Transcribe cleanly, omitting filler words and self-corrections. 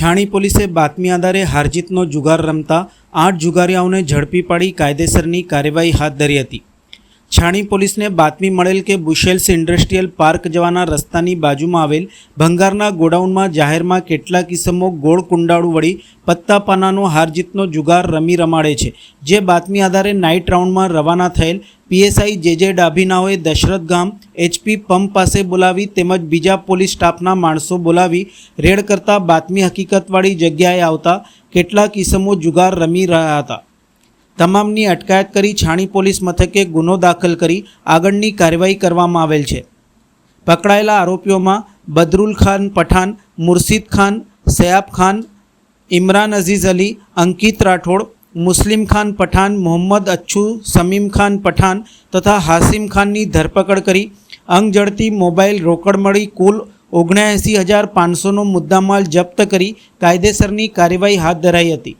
છાણી પોલીસે બાતમી આધારે હારજીતનો જુગાર રમતા 8 જુગારીઓને ઝડપી પાડી કાયદેસરની કાર્યવાહી હાથ ધરી હતી। છાણી પોલીસને બાતમી મળેલ કે બુશેલ્સ ઇન્ડસ્ટ્રીયલ પાર્ક જવાના રસ્તાની બાજુમાં આવેલ ભંગારના ગોડાઉનમાં જાહેરમાં કેટલાક કિસ્મો ગોળ કુંડાળું વળી પત્તા પાનાનો હારજીતનો જુગાર રમાડે છે, જે બાતમી આધારે નાઇટ રાઉન્ડમાં રવાના થયેલ પીએસઆઈ જે ડાભીનાઓએ દશરથ ગામ HP પંપ પાસે બોલાવી તેમજ બીજા પોલીસ સ્ટાફના માણસો બોલાવી રેડ કરતા બાતમી હકીકતવાળી જગ્યાએ આવતા કેટલાક કિસ્મો જુગાર રમી રહ્યા હતા। તમામની અટકાયત કરી છાણી પોલીસ મથકે ગુનો દાખલ કરી આગળની કાર્યવાહી કરવામાં આવેલ છે। પકડાયેલા આરોપીઓમાં બદરુલ ખાન પઠાન, મુર્શિદ ખાન, સયાબ ખાન, ઇમરાન અઝીઝ અલી, અંકિત રાઠોડ, મુસ્લિમ ખાન પઠાન, મોહમ્મદ અચ્છુ, સમીમ ખાન પઠાન તથા હાસિમ ખાનની ધરપકડ કરી અંગ જડતી મોબાઈલ રોકડ મળી કુલ 79,500નો મુદ્દામાલ જપ્ત કરી કાયદેસરની કાર્યવાહી હાથ ધરાઈ હતી।